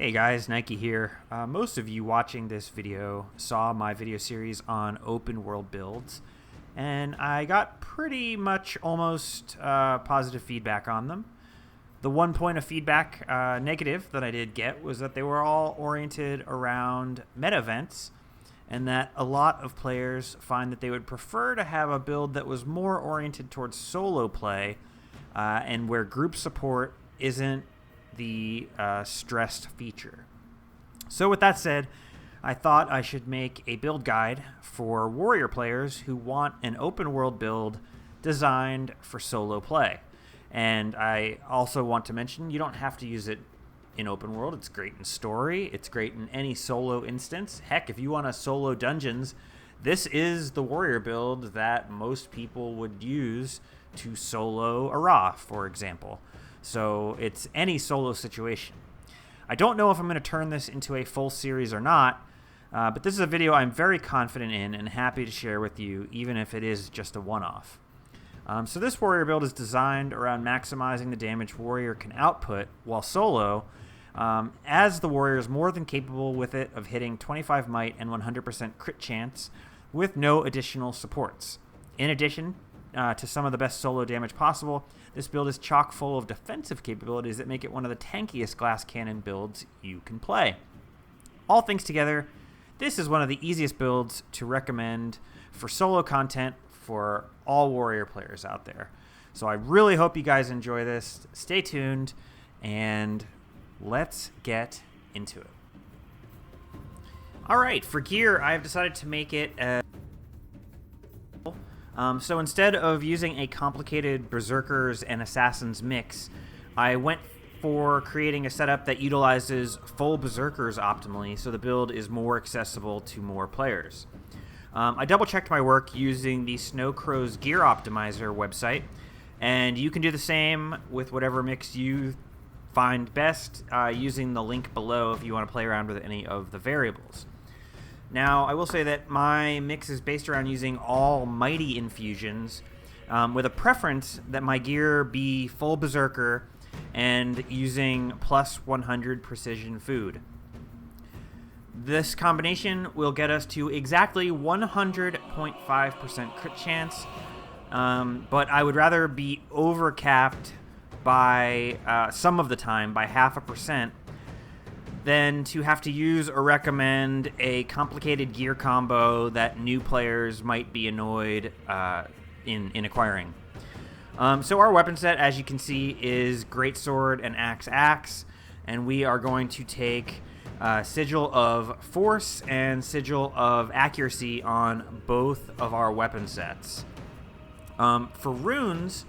Hey guys, Nike here. Most of you watching this video saw my video series on open world builds, and I got pretty much almost positive feedback on them. The one point of feedback, negative, that I did get was that they were all oriented around meta events, and that a lot of players find that they would prefer to have a build that was more oriented towards solo play, and where group support isn't the stressed feature. So with that said, I thought I should make a build guide for warrior players who want an open world build designed for solo play. And I also want to mention you don't have to use it in open world. It's great in story. It's great in any solo instance. Heck, if you want to solo dungeons, this is the warrior build that most people would use to solo a Ra, for example. So it's any solo situation. I don't know if I'm going to turn this into a full series or not, but this is a video I'm very confident in and happy to share with you, even if it is just a one-off. So this warrior build is designed around maximizing the damage warrior can output while solo, as the warrior is more than capable with it of hitting 25 might and 100% crit chance with no additional supports. In addition to some of the best solo damage possible, this build is chock full of defensive capabilities that make it one of the tankiest glass cannon builds you can play. All things together, this is one of the easiest builds to recommend for solo content for all warrior players out there. So I really hope you guys enjoy this. Stay tuned, and let's get into it. Alright, for gear, I've decided to make it so instead of using a complicated Berserkers and Assassins mix, I went for creating a setup that utilizes full Berserkers optimally, so the build is more accessible to more players. I double-checked my work using the Snowcrow's Gear Optimizer website, and you can do the same with whatever mix you find best using the link below if you want to play around with any of the variables. Now, I will say that my mix is based around using all mighty infusions, with a preference that my gear be full Berserker and using plus 100 precision food. This combination will get us to exactly 100.5% crit chance, but I would rather be overcapped by some of the time by 0.5% than to have to use or recommend a complicated gear combo that new players might be annoyed in acquiring. So our weapon set, as you can see, is Greatsword and Axe, and we are going to take Sigil of Force and Sigil of Accuracy on both of our weapon sets. For runes,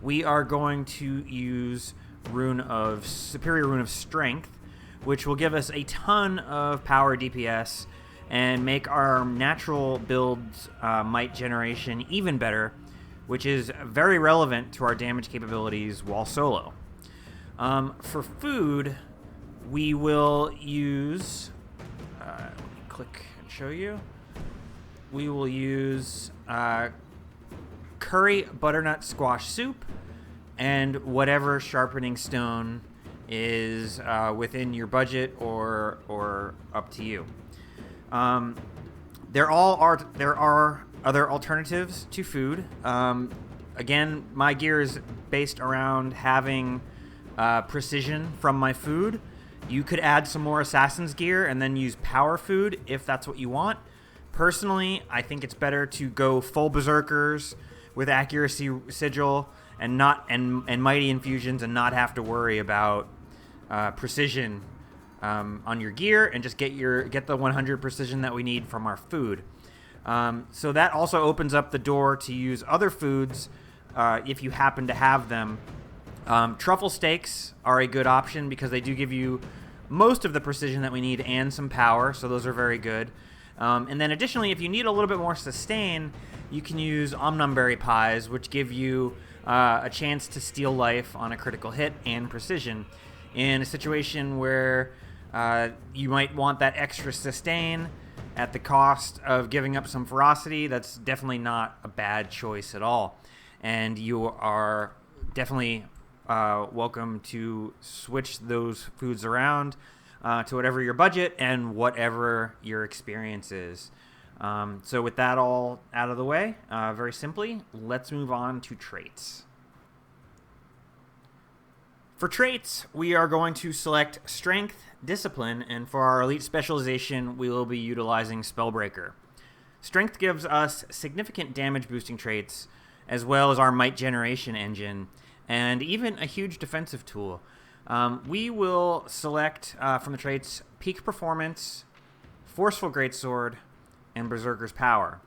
we are going to use Superior Rune of Strength, which will give us a ton of power DPS and make our natural build's might generation even better, which is very relevant to our damage capabilities while solo. For food, we will use, let me click and show you. We will use curry butternut squash soup and whatever sharpening stone is within your budget or up to you. There are other alternatives to food. Again, my gear is based around having precision from my food. You could add some more Assassin's gear and then use power food if that's what you want. Personally, I think it's better to go full Berserkers with Accuracy Sigil and mighty infusions and not have to worry about precision on your gear, and just get the 100 precision that we need from our food. So that also opens up the door to use other foods if you happen to have them. Truffle steaks are a good option because they do give you most of the precision that we need and some power, so those are very good. And then additionally, if you need a little bit more sustain, you can use Omnumberry pies, which give you a chance to steal life on a critical hit and precision. In a situation where you might want that extra sustain at the cost of giving up some ferocity, that's definitely not a bad choice at all. And you are definitely welcome to switch those foods around. to whatever your budget and whatever your experience is. So with that all out of the way, very simply, let's move on to traits. For traits, we are going to select Strength, Discipline, and for our elite specialization, we will be utilizing Spellbreaker. Strength gives us significant damage boosting traits, as well as our might generation engine, and even a huge defensive tool. We will select from the traits Peak Performance, Forceful Greatsword, and Berserker's Power.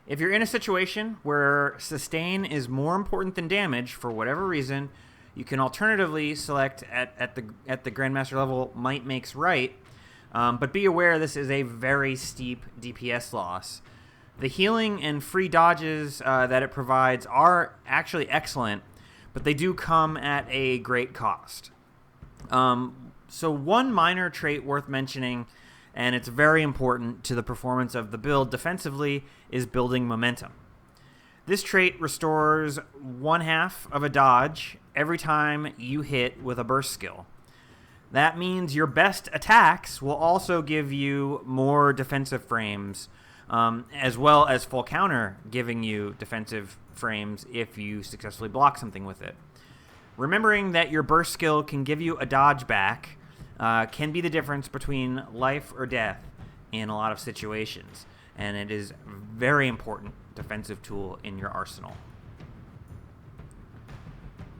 If you're in a situation where sustain is more important than damage for whatever reason, you can alternatively select at the Grandmaster level Might Makes Right, but be aware this is a very steep DPS loss. The healing and free dodges that it provides are actually excellent, but they do come at a great cost. So one minor trait worth mentioning, and it's very important to the performance of the build defensively, is building momentum. This trait restores 1/2 of a dodge every time you hit with a burst skill. That means your best attacks will also give you more defensive frames, as well as full counter giving you defensive frames if you successfully block something with it. Remembering that your burst skill can give you a dodge back can be the difference between life or death in a lot of situations, and it is a very important defensive tool in your arsenal.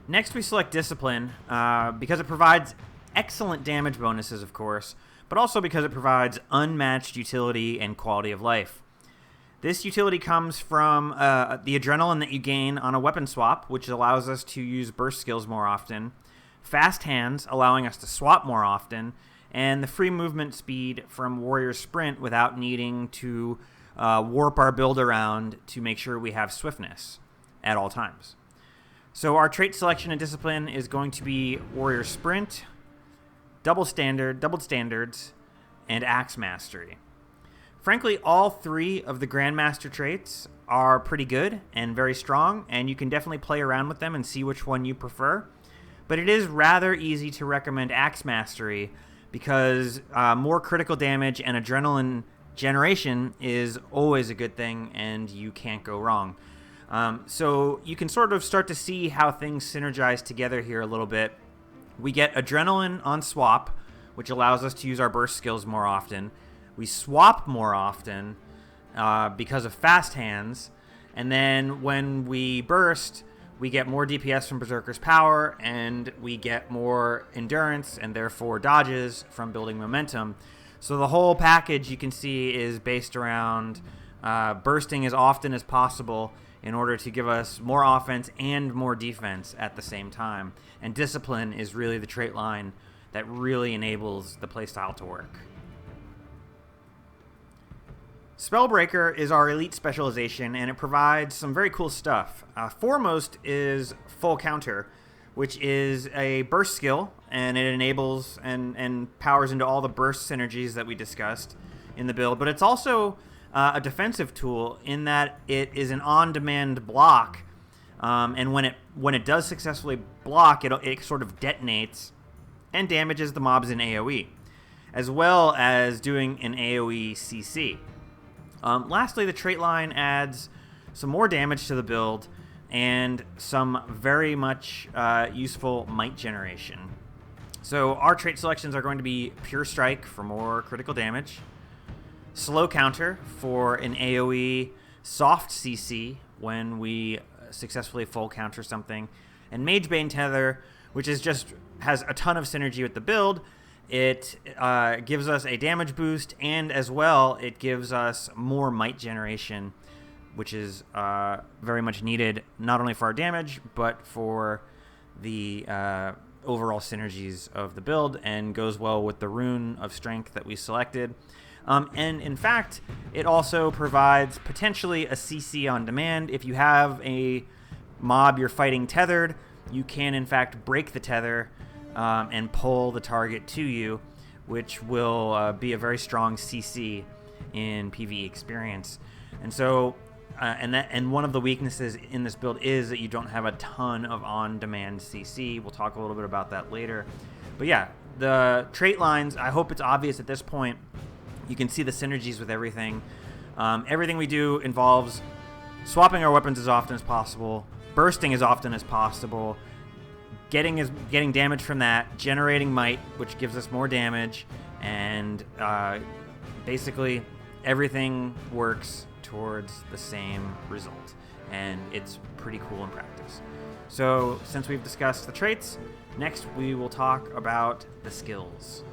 Next, we select Discipline because it provides excellent damage bonuses, of course, but also because it provides unmatched utility and quality of life. This utility comes from the adrenaline that you gain on a weapon swap, which allows us to use burst skills more often, fast hands, allowing us to swap more often, and the free movement speed from Warrior Sprint without needing to warp our build around to make sure we have swiftness at all times. So our trait selection and discipline is going to be Warrior Sprint, doubled standards, and Axe Mastery. Frankly, all three of the Grandmaster traits are pretty good and very strong, and you can definitely play around with them and see which one you prefer. But it is rather easy to recommend Axe Mastery because more critical damage and adrenaline generation is always a good thing, and you can't go wrong. So you can sort of start to see how things synergize together here a little bit. We get adrenaline on swap, which allows us to use our burst skills more often. We swap more often because of fast hands, and then when we burst, we get more DPS from Berserker's Power, and we get more endurance and therefore dodges from building momentum. So the whole package, you can see, is based around bursting as often as possible in order to give us more offense and more defense at the same time. And Discipline is really the trait line that really enables the playstyle to work. Spellbreaker is our elite specialization, and it provides some very cool stuff. Foremost is Full Counter, which is a burst skill, and it enables and powers into all the burst synergies that we discussed in the build. But it's also a defensive tool in that it is an on-demand block, and when it does successfully block, it sort of detonates and damages the mobs in AoE, as well as doing an AoE CC. Lastly, the trait line adds some more damage to the build and some very much useful might generation. So our trait selections are going to be Pure Strike for more critical damage, Slow Counter for an AoE soft CC when we successfully full counter something, and Magebane Tether, which has a ton of synergy with the build. It gives us a damage boost, and as well, it gives us more might generation, which is very much needed, not only for our damage, but for the overall synergies of the build, and goes well with the rune of strength that we selected. And in fact, it also provides potentially a CC on demand. If you have a mob you're fighting tethered, you can in fact break the tether and pull the target to you, which will be a very strong CC in PvE experience. And so, and one of the weaknesses in this build is that you don't have a ton of on-demand CC. We'll talk a little bit about that later. But yeah, the trait lines, I hope it's obvious at this point. You can see the synergies with everything. Everything we do involves swapping our weapons as often as possible, bursting as often as possible, getting damage from that, generating might, which gives us more damage, and basically everything works towards the same result, and it's pretty cool in practice. So since we've discussed the traits, next we will talk about the skills.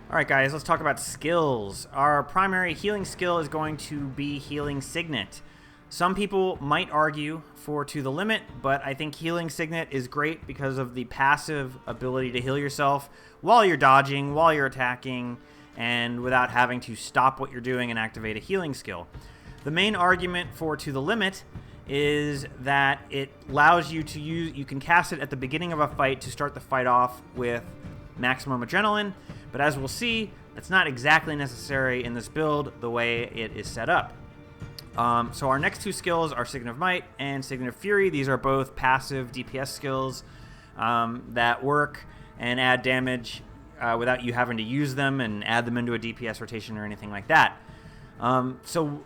Alright guys, let's talk about skills. Our primary healing skill is going to be Healing Signet. Some people might argue for To the Limit, but I think Healing Signet is great because of the passive ability to heal yourself while you're dodging, while you're attacking, and without having to stop what you're doing and activate a healing skill. The main argument for To the Limit is that it allows you to you can cast it at the beginning of a fight to start the fight off with maximum adrenaline, but as we'll see, that's not exactly necessary in this build the way it is set up. So our next two skills are Signet of Might and Signet of Fury. These are both passive DPS skills that work and add damage without you having to use them and add them into a DPS rotation or anything like that. So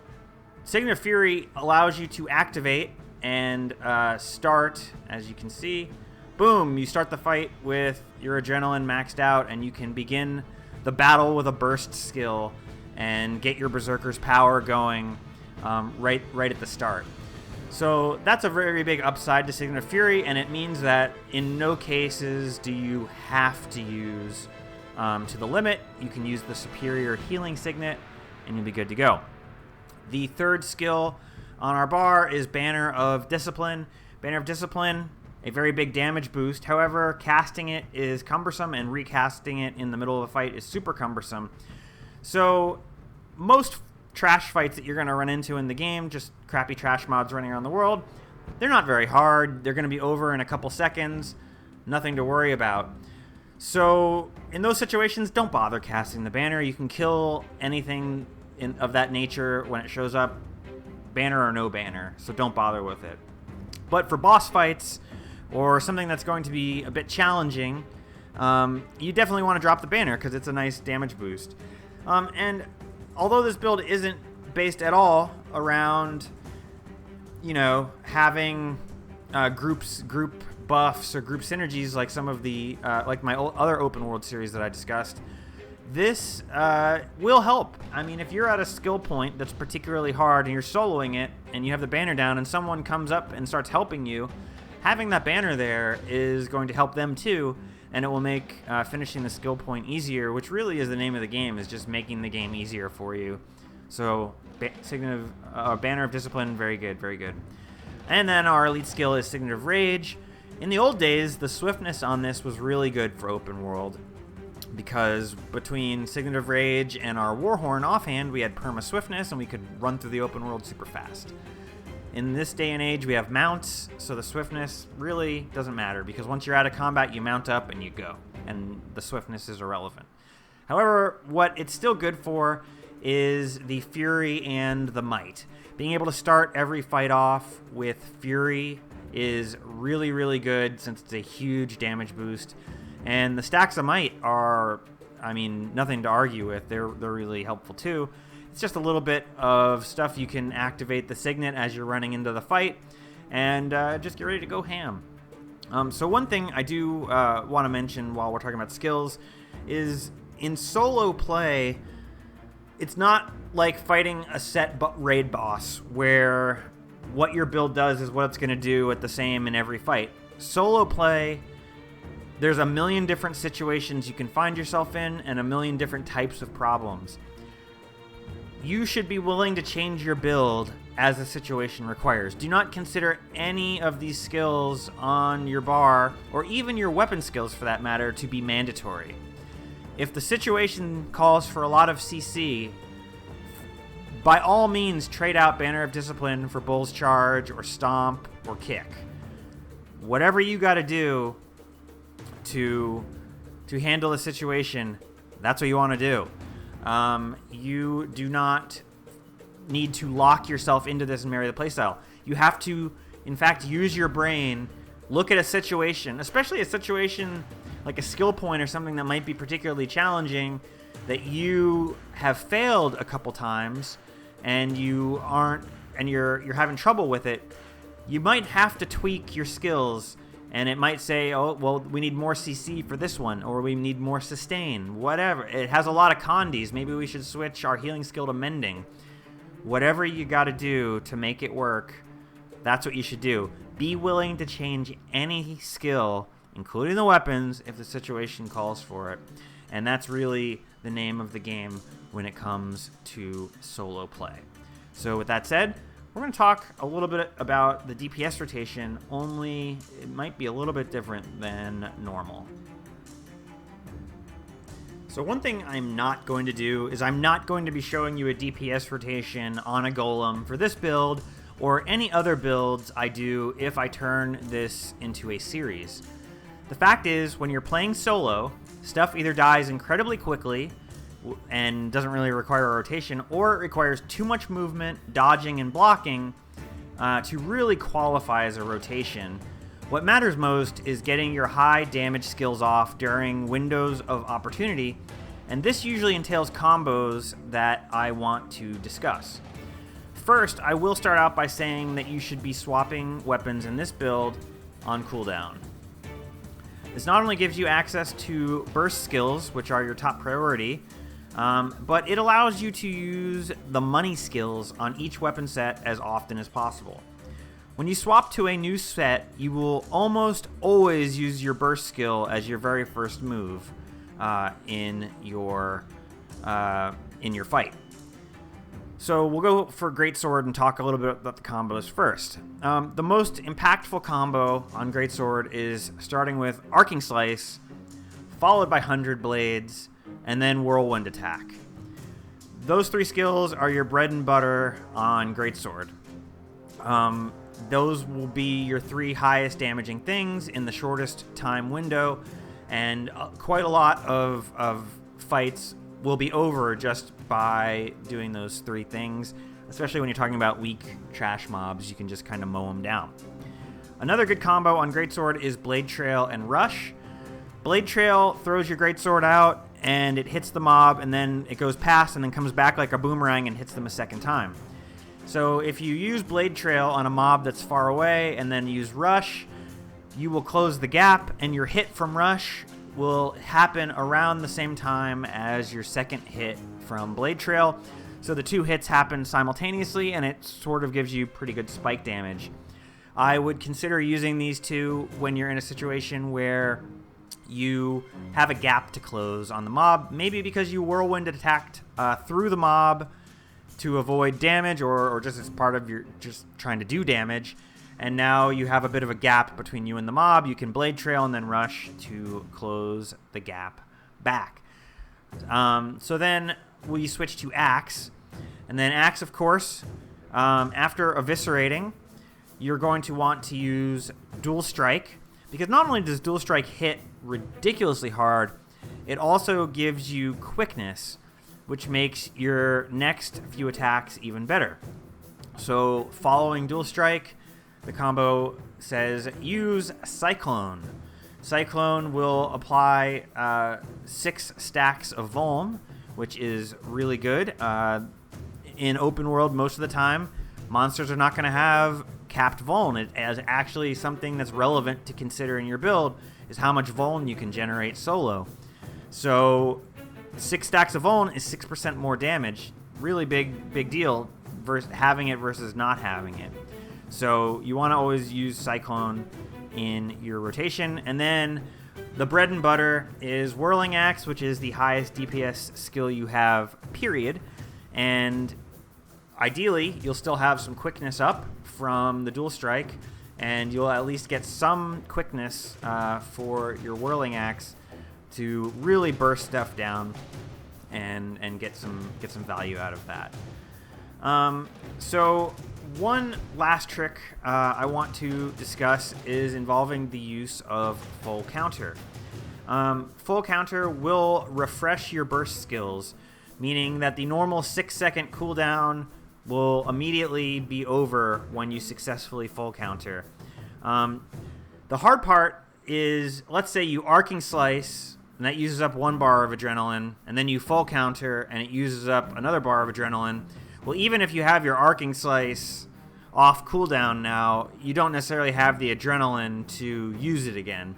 Signet of Fury allows you to activate and start, as you can see, boom, you start the fight with your adrenaline maxed out, and you can begin the battle with a burst skill and get your Berserker's power going right at the start. So that's a very big upside to Signet of Fury, and it means that in no cases do you have to use To the Limit. You can use the superior Healing Signet, and you'll be good to go. The third skill on our bar is Banner of Discipline. Banner of Discipline, a very big damage boost. However, casting it is cumbersome, and recasting it in the middle of a fight is super cumbersome. So most trash fights that you're going to run into in the game, just crappy trash mods running around the world, they're not very hard. They're going to be over in a couple seconds. Nothing to worry about. So in those situations, don't bother casting the banner. You can kill anything of that nature when it shows up, banner or no banner, so don't bother with it. But for boss fights or something that's going to be a bit challenging, you definitely want to drop the banner because it's a nice damage boost. And although this build isn't based at all around, having group buffs or group synergies like some of the like my other open world series that I discussed, this will help. I mean, if you're at a skill point that's particularly hard and you're soloing it and you have the banner down and someone comes up and starts helping you, having that banner there is going to help them too, and it will make finishing the skill point easier, which really is the name of the game, is just making the game easier for you. So Banner of Discipline, very good, very good. And then our elite skill is Signet of Rage. In the old days, the swiftness on this was really good for open world, because between Signet of Rage and our Warhorn offhand, we had perma swiftness and we could run through the open world super fast. In this day and age, we have mounts, so the swiftness really doesn't matter, because once you're out of combat, you mount up and you go, and the swiftness is irrelevant. However, what it's still good for is the Fury and the Might. Being able to start every fight off with Fury is really, really good, since it's a huge damage boost. And the stacks of Might are, I mean, nothing to argue with. They're really helpful too. It's just a little bit of stuff you can activate the Signet as you're running into the fight, and just get ready to go ham. So one thing I do want to mention while we're talking about skills is in solo play, it's not like fighting a set raid boss where what your build does is what it's going to do at the same in every fight. Solo play, there's a million different situations you can find yourself in and a million different types of problems. You should be willing to change your build as the situation requires. Do not consider any of these skills on your bar, or even your weapon skills for that matter, to be mandatory. If the situation calls for a lot of CC, by all means trade out Banner of Discipline for Bull's Charge or Stomp or Kick. Whatever you got to do to handle the situation, that's what you want to do. You do not need to lock yourself into this and marry the playstyle. You have to, in fact, use your brain, look at a situation, especially a situation like a skill point or something that might be particularly challenging that you have failed a couple times and you're having trouble with it, you might have to tweak your skills, and it might say, oh, well, we need more CC for this one, or we need more sustain, whatever. It has a lot of condies. Maybe we should switch our healing skill to mending. Whatever you got to do to make it work, that's what you should do. Be willing to change any skill, including the weapons, if the situation calls for it. And that's really the name of the game when it comes to solo play. So with that said, we're going to talk a little bit about the DPS rotation, only it might be a little bit different than normal. So one thing I'm not going to do is I'm not going to be showing you a DPS rotation on a golem for this build or any other builds I do if I turn this into a series. The fact is, when you're playing solo, stuff either dies incredibly quickly and doesn't really require a rotation, or it requires too much movement, dodging, and blocking to really qualify as a rotation. What matters most is getting your high damage skills off during windows of opportunity, and this usually entails combos that I want to discuss. First, I will start out by saying that you should be swapping weapons in this build on cooldown. This not only gives you access to burst skills, which are your top priority, but it allows you to use the money skills on each weapon set as often as possible. When you swap to a new set, you will almost always use your burst skill as your very first move in your fight. So we'll go for Greatsword and talk a little bit about the combos first. The most impactful combo on Greatsword is starting with Arcing Slice, followed by 100 Blades, and then Whirlwind Attack. Those three skills are your bread and butter on Greatsword. Those will be your three highest damaging things in the shortest time window, and quite a lot of fights will be over just by doing those three things, especially when you're talking about weak trash mobs. You can just kind of mow them down. Another good combo on Greatsword is Blade Trail and Rush. Blade Trail throws your Greatsword out, and it hits the mob, and then it goes past and then comes back like a boomerang and hits them a second time. So if you use Blade Trail on a mob that's far away and then use Rush, you will close the gap, and your hit from Rush will happen around the same time as your second hit from Blade Trail. So the two hits happen simultaneously, and it sort of gives you pretty good spike damage. I would consider using these two when you're in a situation where you have a gap to close on the mob, maybe because you whirlwind attacked through the mob to avoid damage, or just as part of your just trying to do damage, and now you have a bit of a gap between you and the mob. You can Blade Trail and then Rush to close the gap back. So then we switch to Axe, and then Axe, of course, after eviscerating, you're going to want to use Dual Strike, because not only does Dual Strike hit ridiculously hard, it also gives you quickness, which makes your next few attacks even better. So following Dual Strike, the combo says use Cyclone. Cyclone will apply 6 stacks of Vuln, which is really good. In open world, most of the time, monsters are not going to have capped Vuln. It is actually something that's relevant to consider in your build, is how much Vuln you can generate solo. So 6 stacks of Vuln is 6% more damage. Really big deal versus having it versus not having it. So you want to always use Cyclone in your rotation. And then the bread and butter is Whirling Axe, which is the highest DPS skill you have, period. And ideally, you'll still have some quickness up from the Dual Strike, and you'll at least get some quickness for your Whirling Axe to really burst stuff down and get some value out of that. So one last trick I want to discuss is involving the use of Full Counter. Full Counter will refresh your burst skills, meaning that the normal 6-second cooldown will immediately be over when you successfully Full Counter. The hard part is, let's say you arcing slice, and that uses up 1 bar of adrenaline, and then you full counter, and it uses up another bar of adrenaline. Well, even if you have your arcing slice off cooldown now, you don't necessarily have the adrenaline to use it again.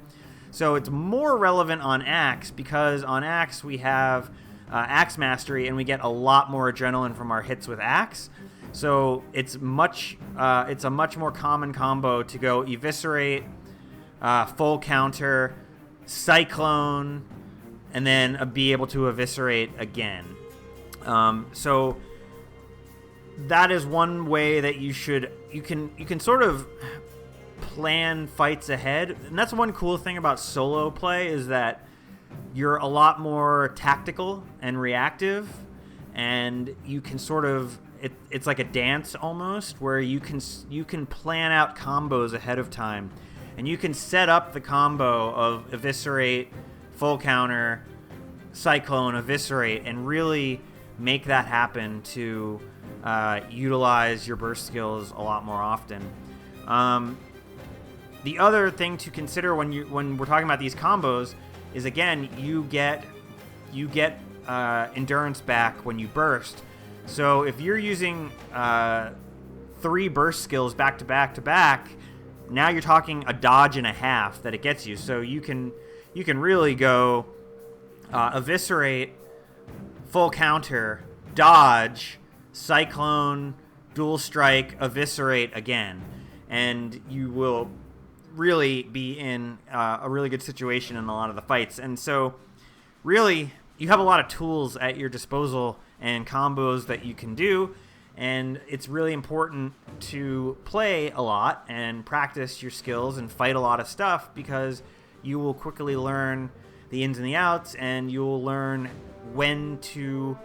So it's more relevant on Axe, because on Axe we have Axe Mastery, and we get a lot more adrenaline from our hits with Axe. So it's a much more common combo to go Eviscerate, full counter, Cyclone, and then be able to Eviscerate again. So that is one way that you can sort of plan fights ahead. And that's one cool thing about solo play, is that you're a lot more tactical and reactive, and you can sort of it's like a dance almost, where you can plan out combos ahead of time, and you can set up the combo of Eviscerate, full counter, Cyclone, Eviscerate, and really make that happen to utilize your burst skills a lot more often. The other thing to consider when we're talking about these combos is, again, you get endurance back when you burst. So if you're using 3 burst skills back to back to back, now you're talking a dodge and a half that it gets you. So you can really go Eviscerate, full counter, dodge, Cyclone, dual strike, Eviscerate again, and you will really be in a really good situation in a lot of the fights. And so really you have a lot of tools at your disposal and combos that you can do, and it's really important to play a lot and practice your skills and fight a lot of stuff, because you will quickly learn the ins and the outs, and you'll learn when you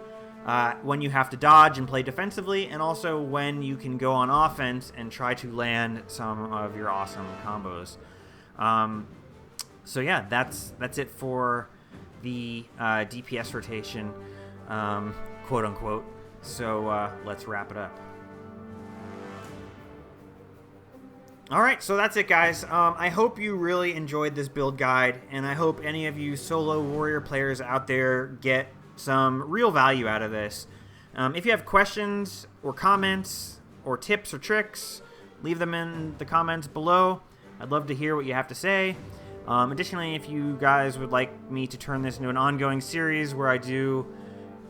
have to dodge and play defensively, and also when you can go on offense and try to land some of your awesome combos. So yeah, that's it for the DPS rotation, quote unquote. So let's wrap it up. Alright, so that's it, guys. I hope you really enjoyed this build guide, and I hope any of you solo warrior players out there get some real value out of this. If you have questions or comments or tips or tricks, leave them in the comments below. I'd love to hear what you have to say. Additionally, if you guys would like me to turn this into an ongoing series where I do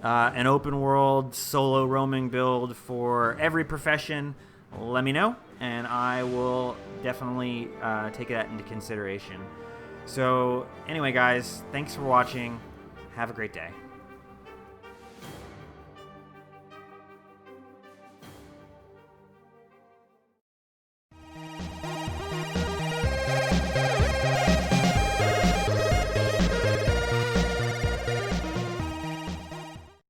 an open world solo roaming build for every profession, let me know, and I will definitely take that into consideration. So anyway, guys, thanks for watching. Have a great day.